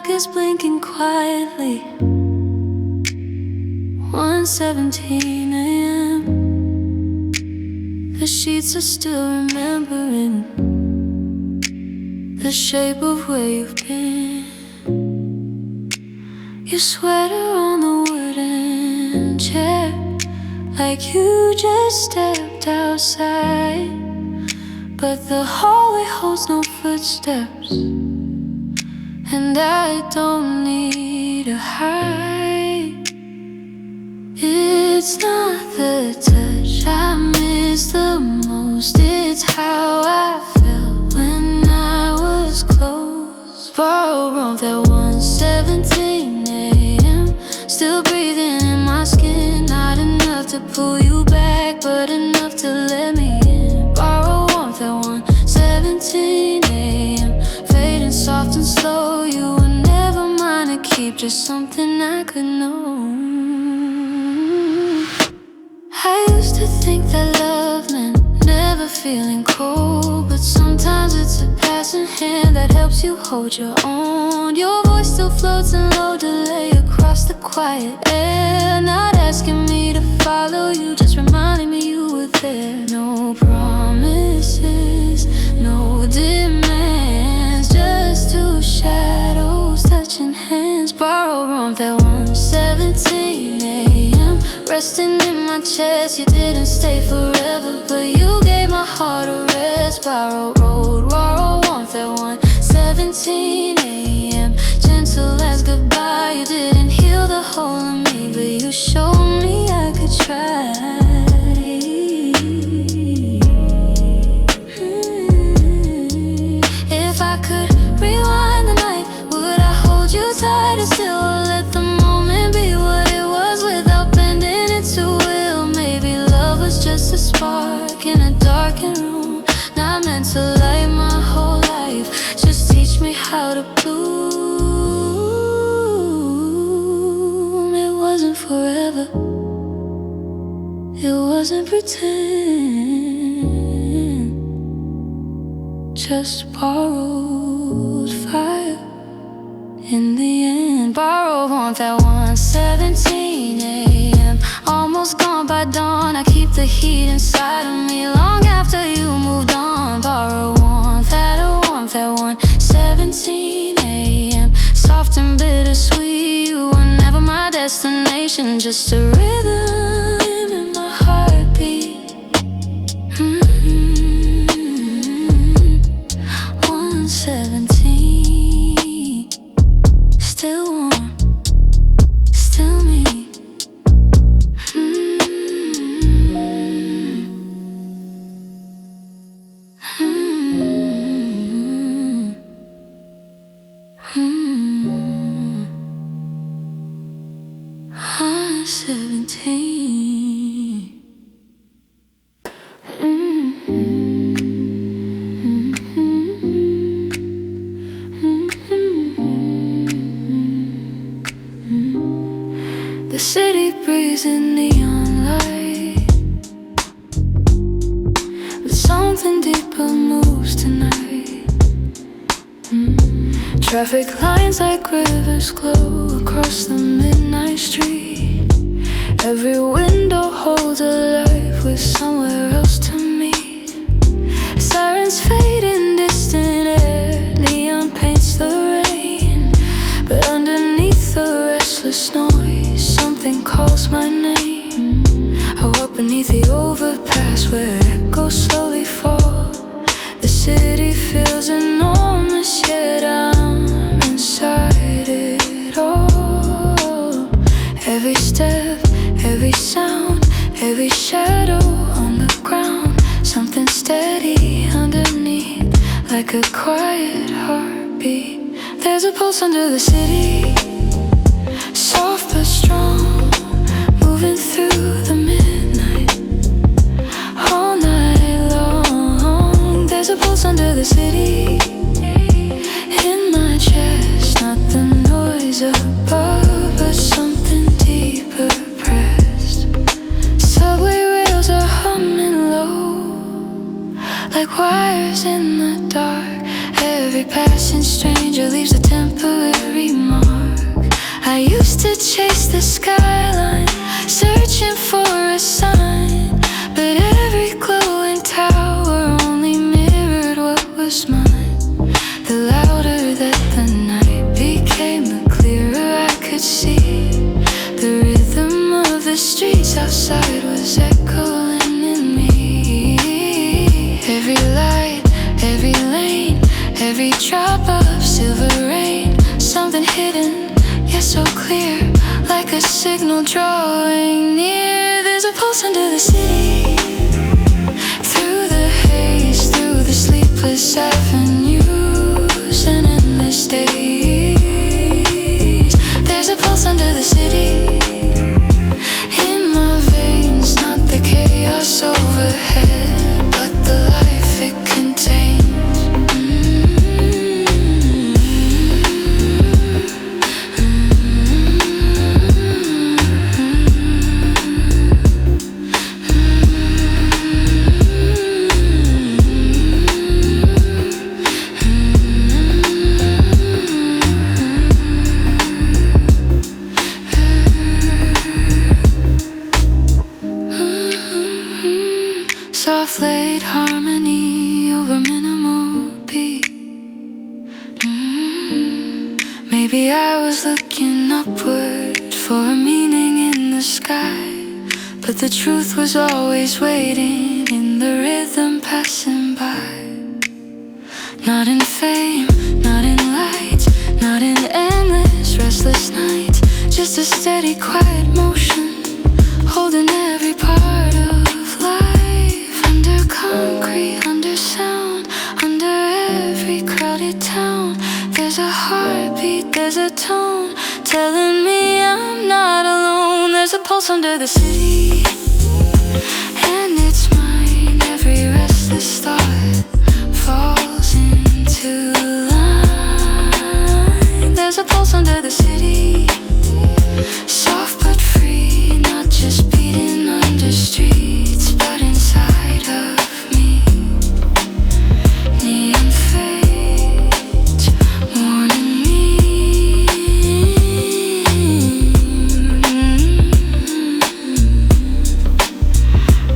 clock is blinking quietly. 1:17 a.m. The sheets are still remembering the shape of where you've been. Your sweater on the wooden chair, like you just stepped outside. But the hallway holds no footsteps, and I don't need to hide. It's not the touch I miss the most, it's how I felt when I was close. Borrowed warmth at 1:17 a.m. Still breathing in my skin. Not enough to pull you back, but enough to let me in. Borrowed warmth at 1:17 a.m. Fading soft and slow. You were never mine to keep, just something I could know. I used to think that love meant never feeling cold, but sometimes it's a passing hand that helps you hold your own. Your voice still floats in low delay across the quiet air, not asking me to follow you, just reminding me you were there. No promises, no demands, just two shadows touching hands. Borrowed warmth at 1:17 a.m. Resting in my chest, you didn't stay forever, but you gave my heart a rest. Borrowed warmth at 1:17 a.m. Gentle as goodbye, you didn't heal the hole in me, but you showed me I could try. If I could rewind the night, would I hold you tight and still let the moment be what it was without bending it to will? Maybe love was just a spark in a darkened room, not meant to light my whole life, just teach me how to bloom. It wasn't forever, it wasn't pretend, just borrowed fire in the end. Borrowed warmth at 1:17 a.m. Almost gone by dawn, I keep the heat inside of me long after you moved on. Borrowed warmth at 1:17 a.m. Soft and bittersweet, you were never my destination, just a rhythm in my heartbeat. 1:17, still warm, still me. The city breathes in neon light, but something deeper moves tonight. Traffic lines like rivers glow across the midnight street. Every window holds a life with somewhere else to meet. Sirens fade in distant air, neon paints the rain, but underneath the restless noise, something calls my name. I walk beneath the overpass where echoes slowly fall. The city feels enormous, yet I'm inside it all. Every step, every sound, every shadow on the ground, something steady underneath, like a quiet heartbeat. There's a pulse under the city, soft but strong, moving through the midnight, all night long. There's a pulse under the city, in my chest, not the noise above, but something deeper pressed. Subway rails are humming low, like wires in the dark. Every every passing stranger leaves a temporary mark. I used to chase the skyline, searching for a sign, but every glowing tower only mirrored what was mine. The louder that the night became, the clearer I could see. The rhythm of the streets outside was echoing in me. Every light, every lane, every drop of silver rain, something hidden, yet so clear, like a signal drawing near. There's a pulse under the city, through the haze, through the sleepless avenues and endless days. There's a pulse under the city, in my veins, not the chaos overhead, but the life it contains. Soft laid harmony over minimal beat. Maybe I was looking upward for a meaning in the sky, but the truth was always waiting in the rhythm passing by. Not in fame, not in light, not in endless restless nights, just a steady quiet motion, holding every part of life. Under concrete, under sound, under every crowded town, there's a heartbeat, there's a tone, telling me I'm not alone. There's a pulse under the city, and it's mine. Every restless thought falls into line. There's a pulse under the city, soft but free, not just beating under streets, but inside of me. Neon fades, warning me,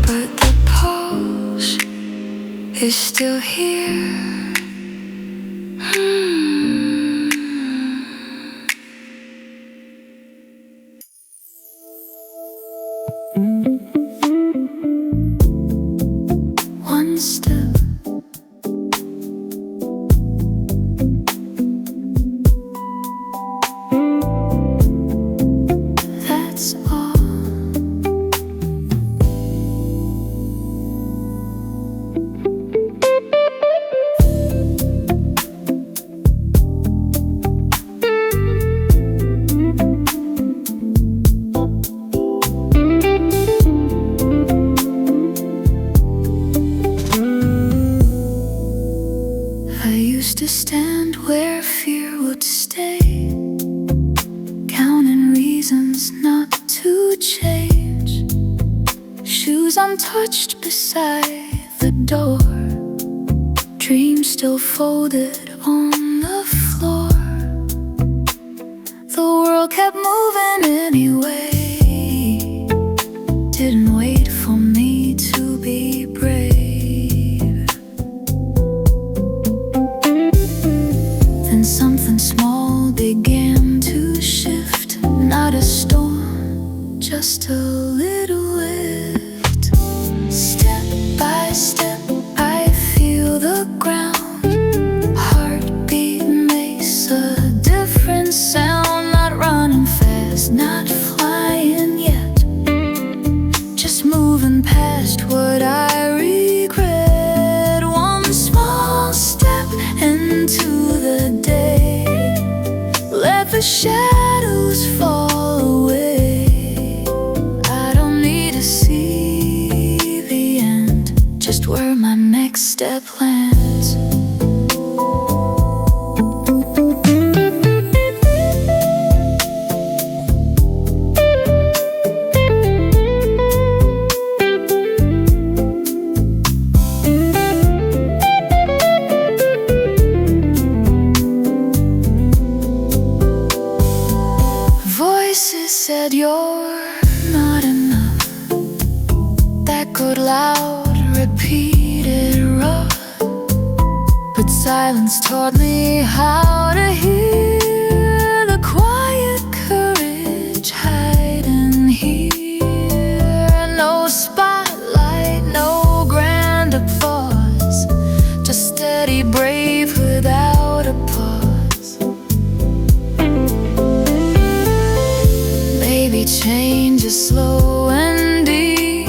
but the pulse is still here. One step, that's all. I used to stand where fear would stay, counting reasons not to change. Shoes untouched beside the door, dreams still folded on the floor. The world kept moving anyway, didn't wait for me to be brave. Then something small began to shift, not a storm, just a little lift. Step by step, I feel the ground, heartbeat makes a different sound. Not running fast, not flying yet, just moving past what I regret. One small step into the day, let the shadows fall away. I don't need to see the end, just where my next step lands. Silence taught me how to hear the quiet courage hiding here. No spotlight, no grand applause, just steady, brave without a pause. Maybe change is slow and deep,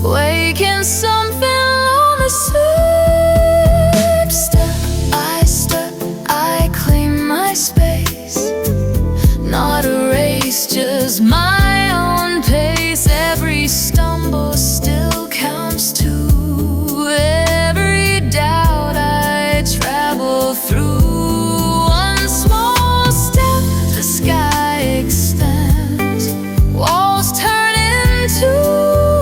waking something on the surface. Step by step, I claim my space. Not a race, just my own pace. Every stumble still counts too. Every doubt I travel through. One small step, the sky extends. Walls turn into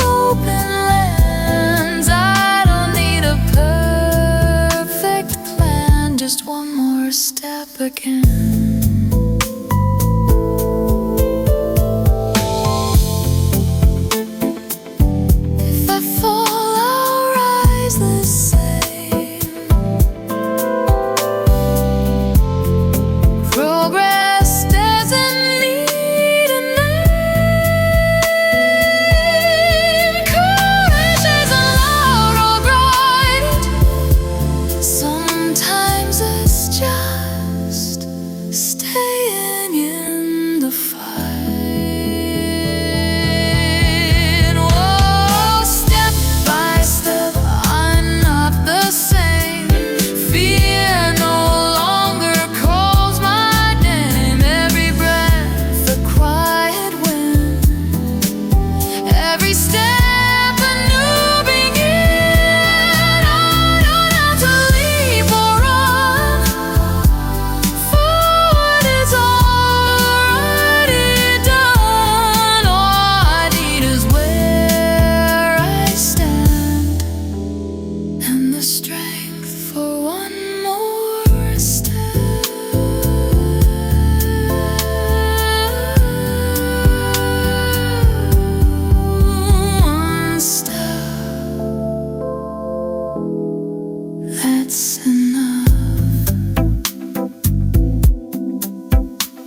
open lands. I don't need a perfect plan, just one more step again. If I fall, I'll rise the same. Progress doesn't need a name. Courage isn't loud or bright. Sometimes it's just staying in the fight. Whoa, step by step, I'm not the same. Fear no longer calls my name. Every breath, a quiet wind. Every step, a new begin. I don't have to leap or run. Forward is already done. All I need is where I stand, and the strength for one more step. One step, that's enough.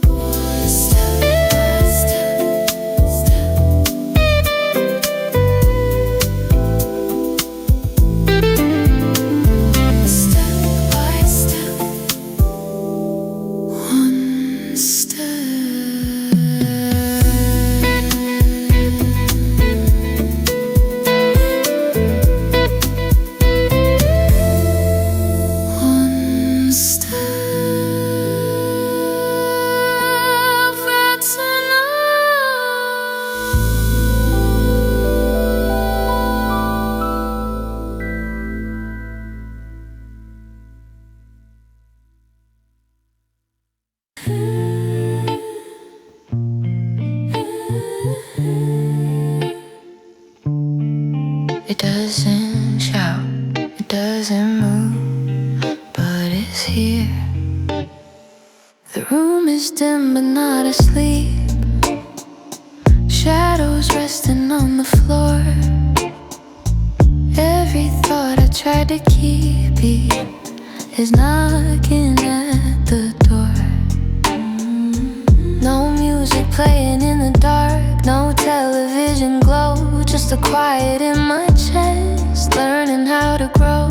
One step, step by step, one step. One step, that's enough. It doesn't shout, it doesn't move, but it's here. The room is dim but not asleep. Shadows resting on the floor. Every thought I tried to keep is knocking at the door. No music playing in the dark, no television glow, just a quiet in my chest, learning how to grow.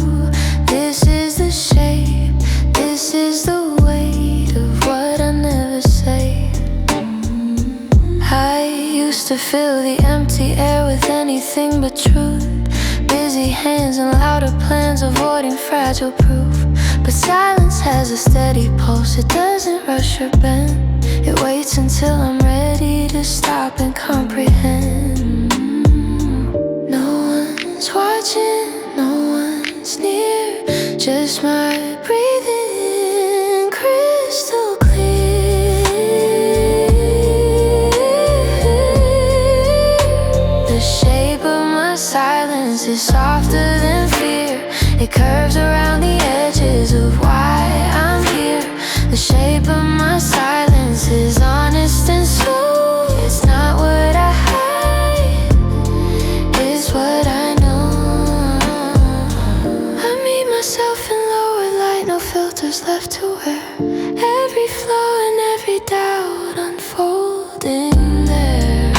This is the shape, this is the weight of what I never say. I used to fill the empty air with anything but truth. Busy hands and louder plans, avoiding fragile proof. But silence has a steady pulse, it doesn't rush or bend. It waits until I'm ready to stop and comprehend. No one's watching, no one's near, just my breathing crystal clear. The shape of my silence is softer than fear. It curves around the edges of why I'm here. The shape of my silence is honest and slow. It's not what I hide, it's what I know. I meet myself in lower light, no everywhere, every flaw and every doubt unfolding there.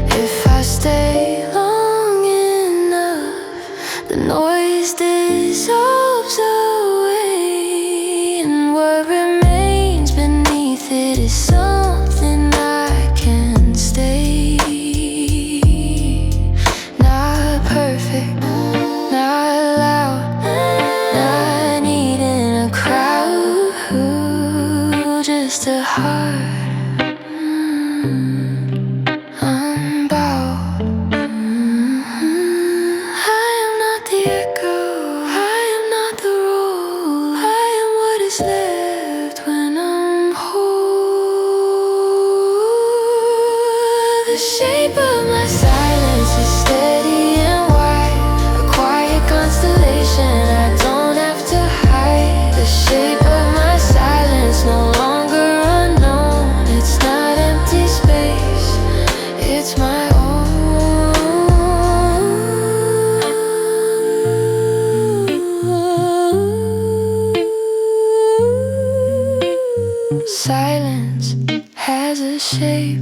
If I stay long enough, the noise dissolves away, and what remains beneath it is something I can stay. Not perfect, not loud, not needing a crowd, just a heart unbowed. I am not the echo, I am not the roll, I am what is left when I'm whole. The shape of my silence is steady and wide, a quiet constellation I don't have to hide. The shape of my silence no longer unknown, it's not empty space, it's my own. Silence has a shape,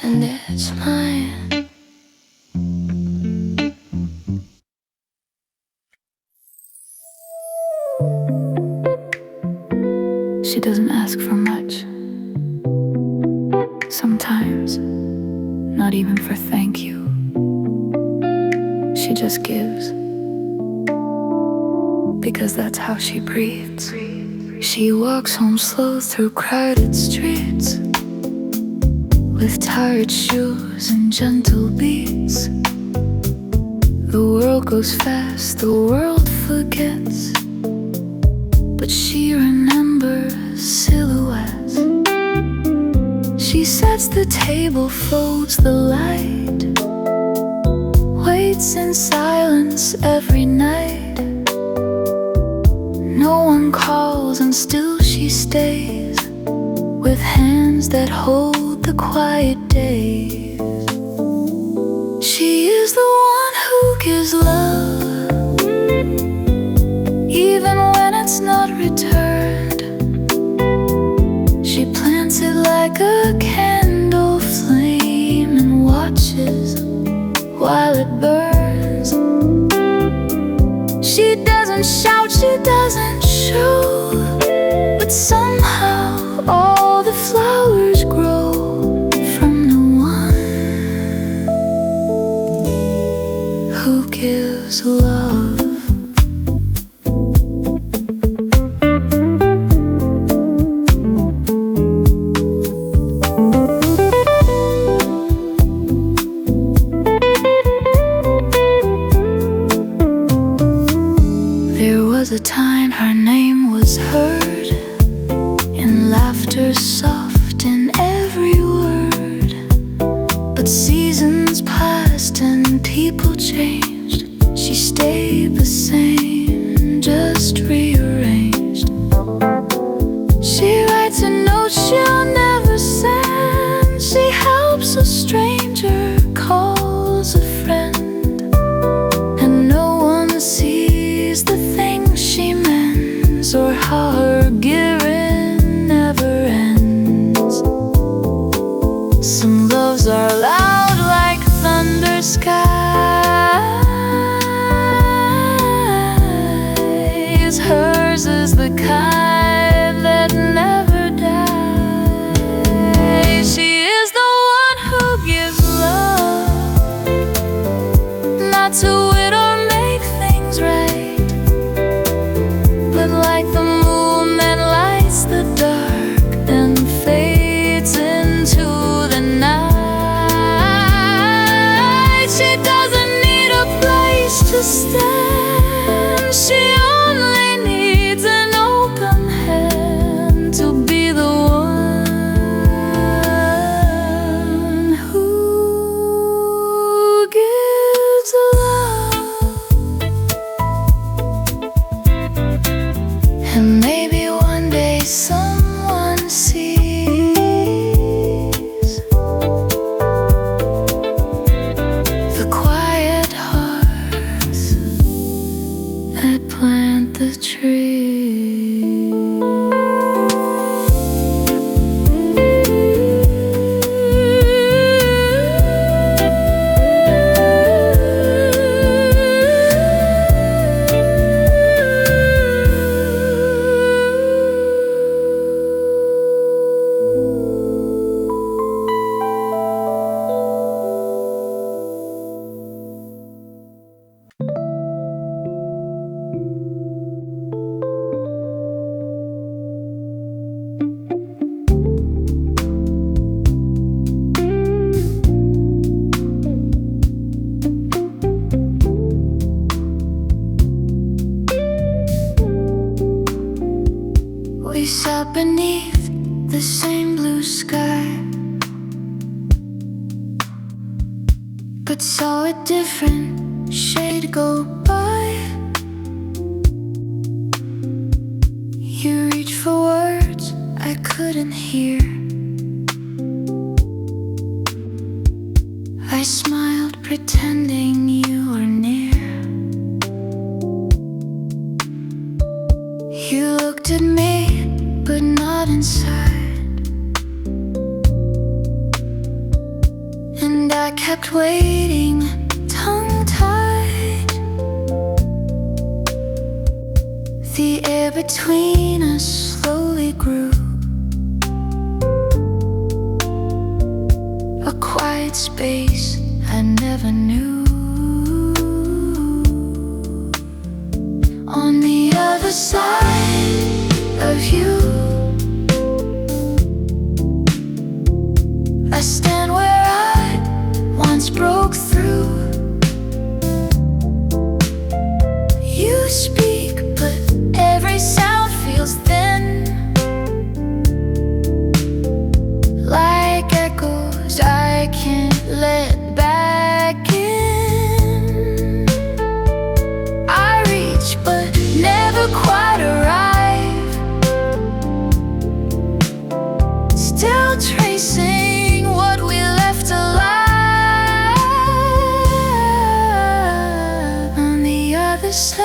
and it's mine. She doesn't ask for much. Sometimes, not even for thank you. She just gives, because that's how she breathes. She walks home slow through crowded streets, with tired shoes and gentle beats. The world goes fast, the world forgets, but she remembers silhouettes. She sets the table, folds the light, waits in silence every night. No one calls and still she stays, with hands that hold the quiet days. She is the one who gives love, even when it's not returned. She plants it like a candle flame and watches while it burns. She doesn't shout, she doesn't show, but somehow all the flowers grow from the one who gives love. There was a time her name was heard, in laughter soft in every word. But seasons passed and people changed. She stayed the same, just rearranged. She writes a note she'll never send. She helps a stranger, calls a friend, and no one sees the things she mends, or how her giving never ends. Some loves are loud like thunder skies. Hers is the kind that never dies. She is the one who gives love, not to win or make things right, but like the moon that lights the dark and fades into the night. She doesn't need a place to stand, she only needs an open hand to be the one who gives love. And maybe one day someone sees the quiet heart the same blue sky, but saw a different shade go by. You reached for words I couldn't hear. I smiled pretending you were near. You looked at me, but not inside, and I kept waiting, tongue-tied. The air between us slowly grew, a quiet space I never knew. On the other side of you, I stand where I once broke through. You speak, but every sound feels thin, like echoes I can't let back in. I reach, but never quite arrive, still tracing what we left alive. On the other side,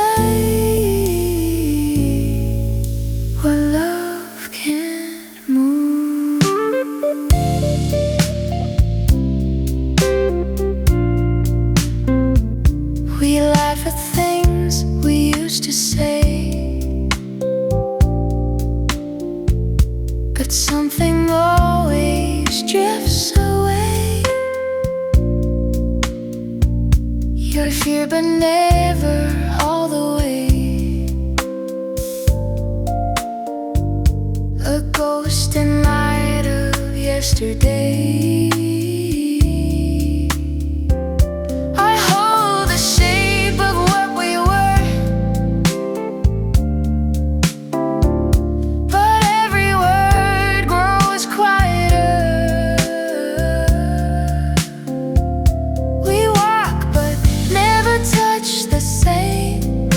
where love can't move. We laugh at things we used to say, but something always drifts away. Your fear, but never all the way. A ghost in light of yesterday. I hold the shape of what we were, but every word grows quieter. We walk, but never touch the same.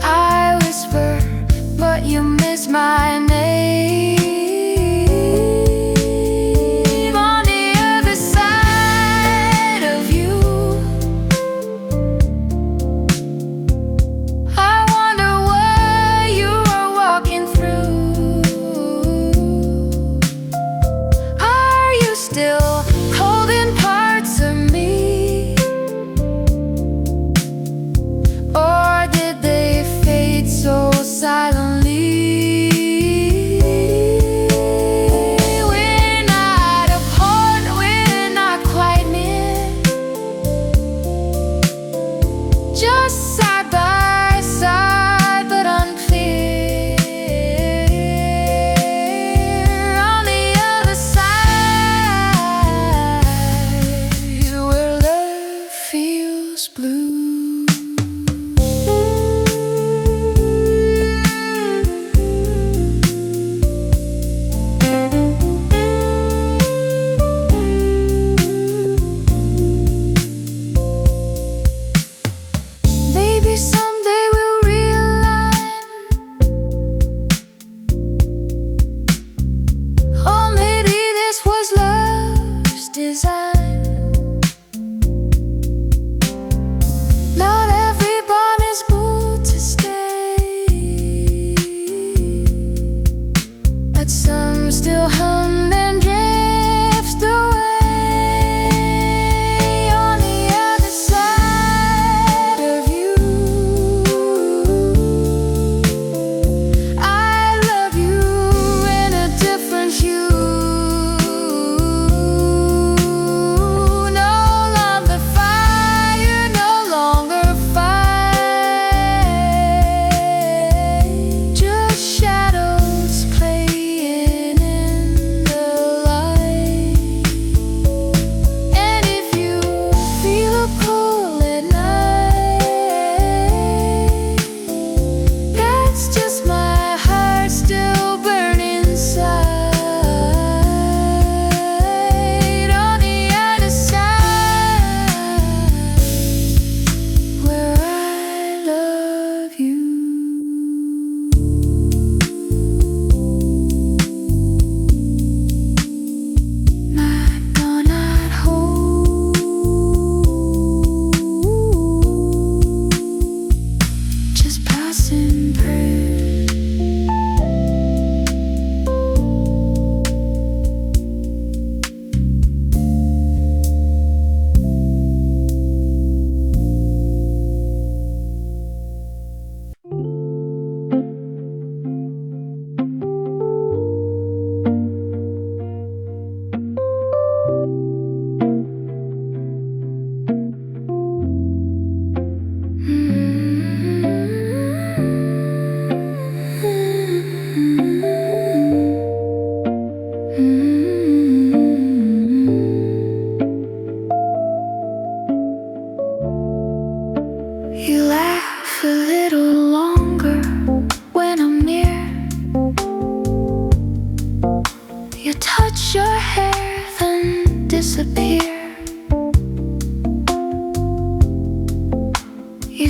I whisper, but you miss my name. On the other side of you, I wonder what you are walking through. Are you still holding parts of me, or did they fade so silently? We're not apart, we're not quite near, just side by side, but unclear. On the other side, where love feels blue. Maybe someday we'll realign, or maybe this was love's design.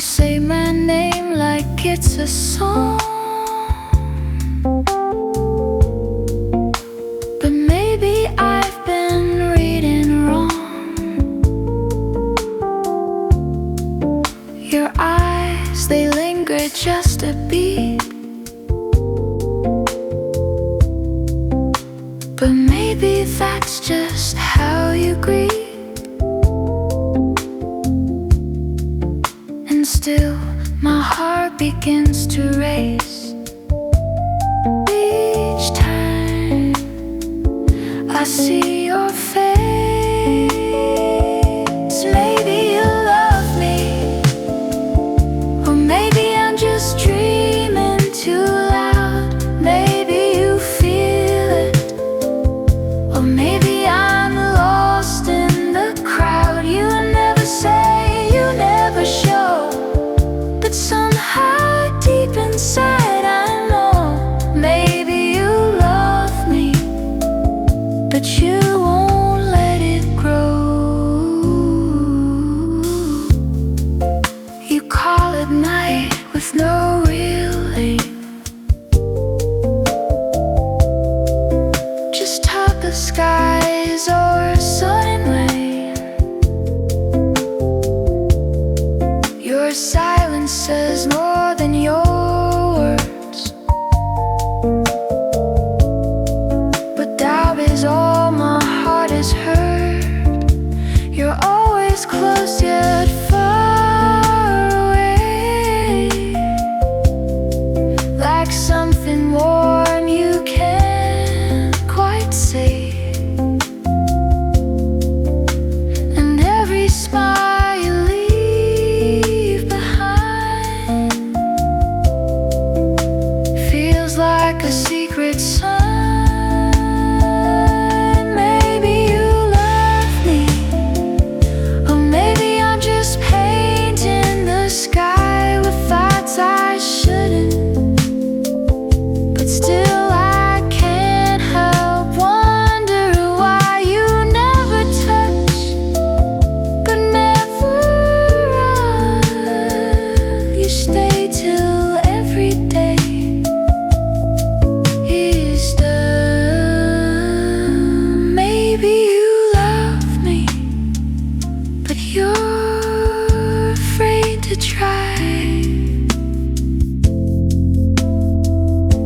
say my name like it's a song, but maybe I've been reading wrong. Your eyes, they linger just a beat, but maybe that's just how you greet. And still my heart begins to race each time I see your face. Maybe you love me, or maybe I'm just dreaming too loud. Maybe you feel it, or maybe I'm lost in the crowd. You never say, you never show, but somehow deep inside I know. Maybe you love me, but you won't let it grow. You call it night with no real aim, just talk of skies or sun and rain. Your silence says more than your words, but doubt is all my heart has heard. You're always close yet far away, like something warm you can't quite say. And every smile you leave behind feels like a secret sign. Maybe you love me, or maybe I'm just painting the sky with thoughts I shouldn't. But still I can't help wonder why you never touch, but never run. You stay till every day is done. Maybe you love me, but you're afraid to try.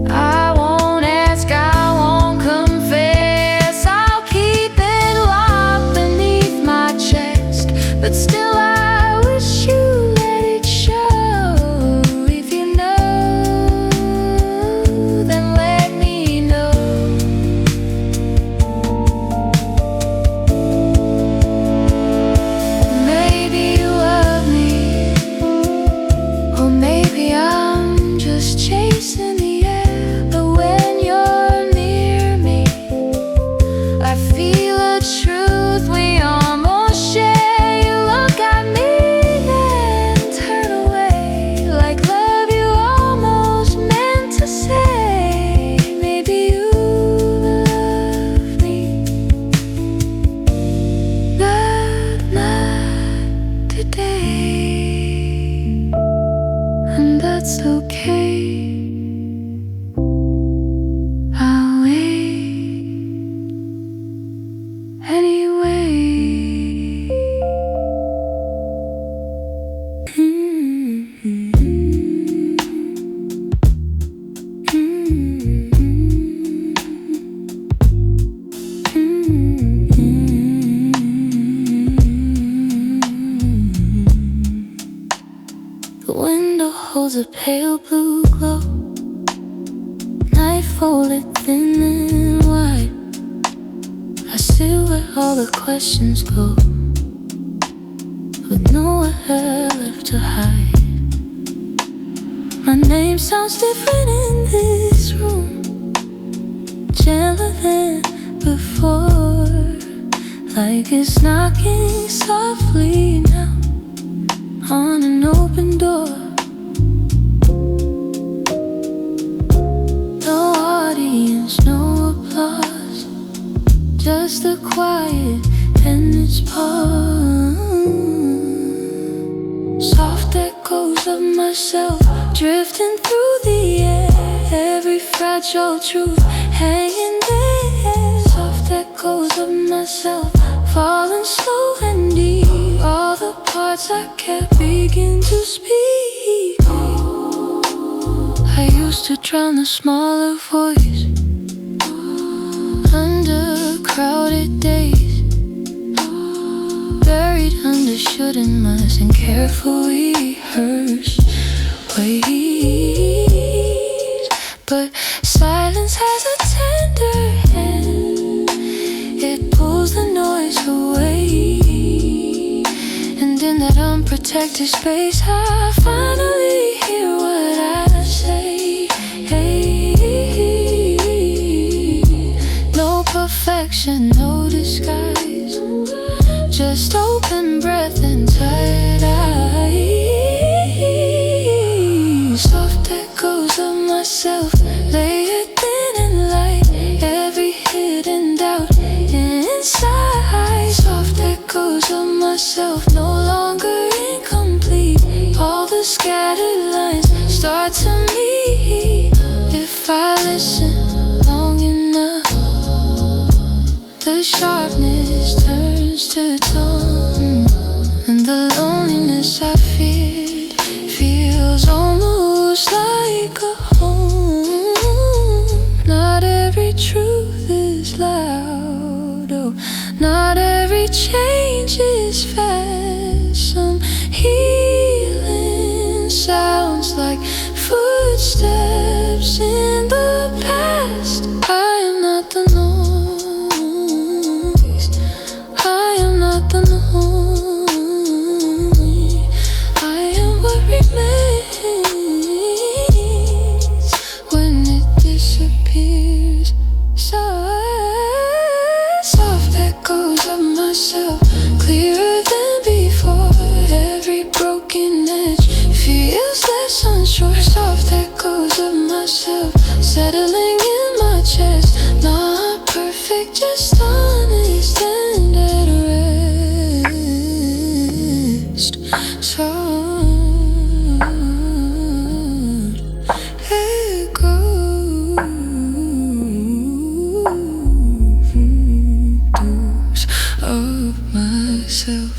I won't ask, I won't confess, I'll keep it locked beneath my chest. But still I wish you let it show. If you know, then let me know. Maybe you love me, or maybe I'm just chasing the air. But when you're near me, I feel a truth we almost share. You look at me and turn away, like love you almost meant to say. Maybe you love me, but not today, and that's okay. I'll wait anyway. The window holds a pale blue glow, night folded thin and wide. I sit where all the questions go, with nowhere left to hide. My name sounds different in this room, gentler than before, like it's knocking softly now on an open door. No audience, no applause, just the quiet and its pause. Soft echoes of myself drifting through the air. Every fragile truth hanging there. Soft echoes of myself falling slow and deep. All the parts I kept begin to speak. I used to drown the smaller voice under crowded days, buried under should and must and carefully rehearsed ways. But silence has a tender hand, it pulls the noise away. And in that unprotected space I finally hear what I say. No perfection, no disguise, just open breath and tight eyes. Soft echoes of myself, layered thin and light, every hidden doubt inside. Soft echoes of myself, no longer incomplete. All the scattered lines start to meet. If I listen long enough, the sharpness turns to tone, and the loneliness I feared feels almost like a home. Not every truth is loud, oh, not every change is fast. Some healing sounds like footsteps in the past. I am not the noise, I am not the noise, I am what remains when it disappears. Soft echoes of myself, clearer than before. Every broken edge feels less unsure. Soft echoes of myself settling in my chest. Not perfect, just honest and at rest. Soft echoes of myself.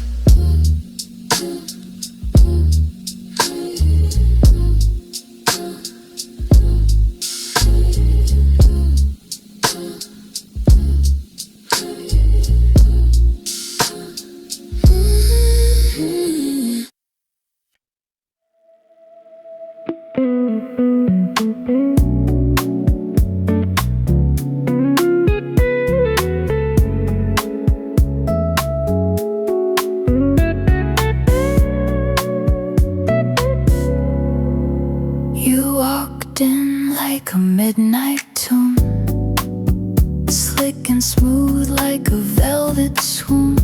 You walked in like a midnight tune, slick and smooth like a velvet swoon.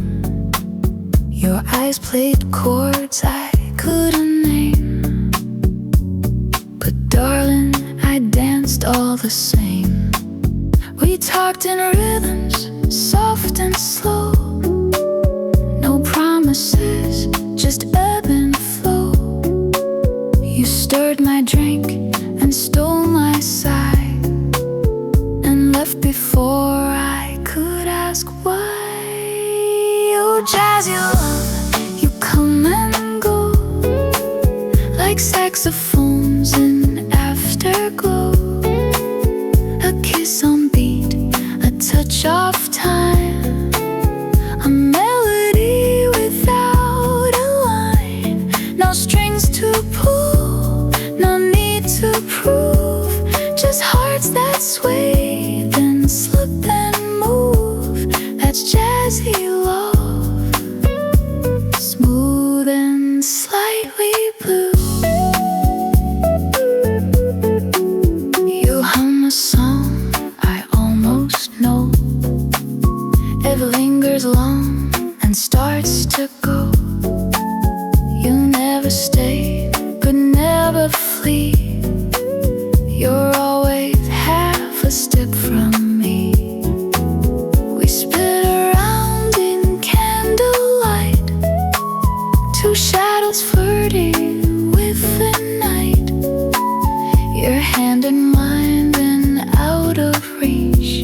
Your eyes played chords I couldn't name, but darling, I danced all the same. We talked in rhythms, soft and slow. No promises, just ebb and flow. You stirred my drink and stole my sigh, and left before I could ask why. Oh, jazzy love, you come and go like saxophones in afterglow. A kiss on beat, a touch of time, a melody without a line. No strings to pull, no need to prove, just hearts that sway, then slip and move. That's jazzy love, smooth and slightly blue. You hum a song I almost know, it lingers long and starts to go. You never stay, but never flee. You're always half a step from me. We spin around in candlelight, two shadows flirting with Your hand in mine, then out of reach,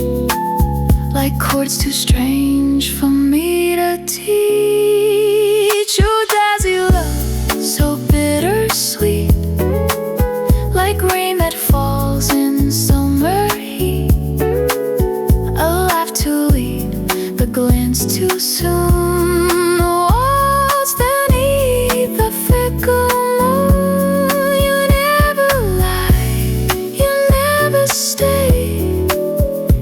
like chords too strange for me to teach. Your jazzy love, so bittersweet, like rain that falls in summer heat. A laugh to lead, but glance too soon. The walls that need the fickle moon. You never lie, you never stay.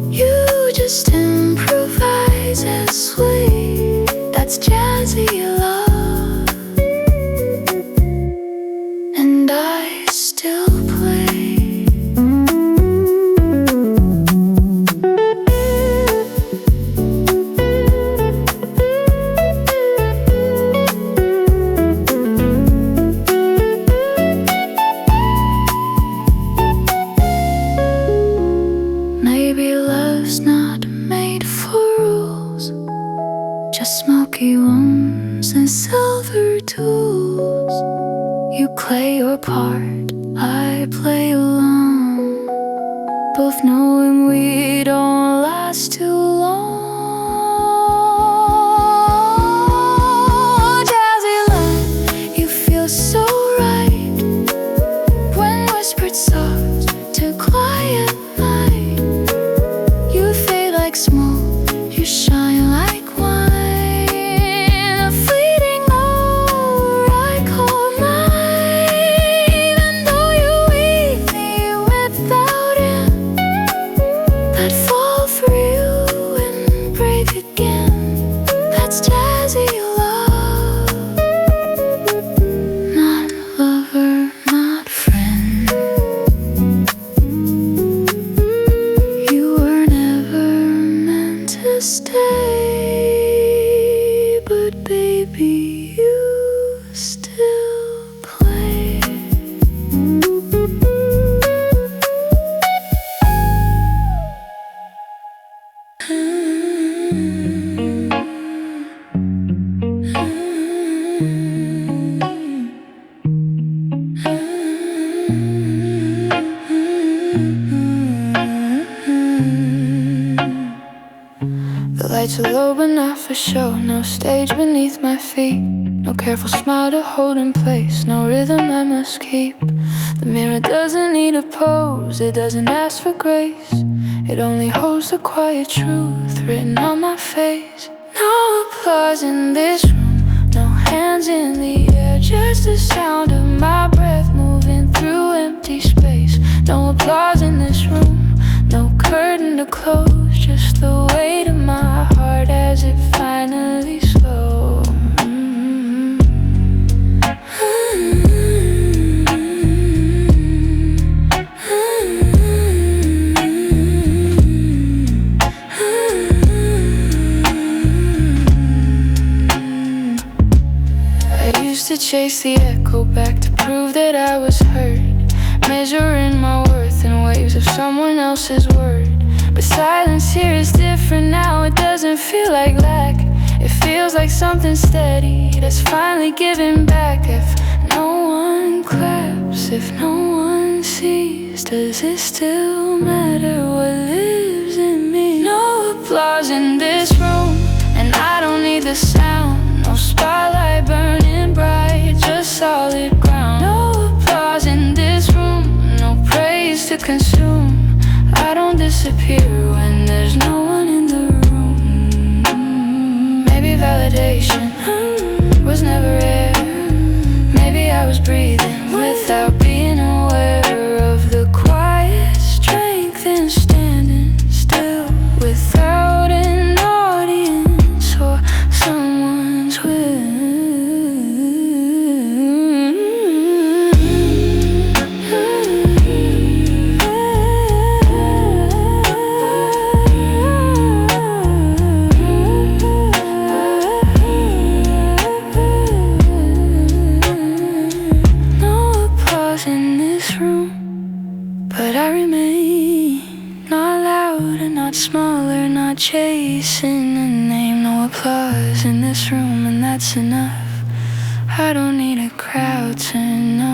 You just improvise and sway. That's jazzy love, and I still play. Maybe love's not made for rules, just smoky wounds and silver tools. You play your part, I play along, both knowing we don't last too long. Jazzy love, you feel so right when whispered soft to quiet night. You fade like smoke, you shine like wine. A fleeting hour I call mine. And though you leave me without him, I'd fall for you and break again. That's jazzy love, not lover, not friend. You were never meant to stay, but baby, you still play. The lights are low but not for show. No stage beneath my feet, no careful smile to hold in place, no rhythm I must keep. The mirror doesn't need a pose, it doesn't ask for grace. It only holds the quiet truth written on my face. No applause in this room, no hands in the air, just the sound of my breath moving through empty space. No applause in this room, no curtain to close, just the weight of my heart as it finally slows. I used to chase the echo back to prove that I was heard, measuring my worth in waves of someone else's word. But silence here is different now, it doesn't feel like lack. It feels like something steady that's finally giving back. If no one claps, if no one sees, does it still matter what lives in me? No applause in this room, and I don't need the sound. No spotlight burning bright, just solid ground. No applause in this room, no praise to consume. I don't disappear when there's no one in the room. Maybe validation was never air. Maybe I was breathing without being aware of the quiet strength in standing still without an audience or someone's will. Smaller, not chasing a name. No applause in this room, and that's enough. I don't need a crowd to know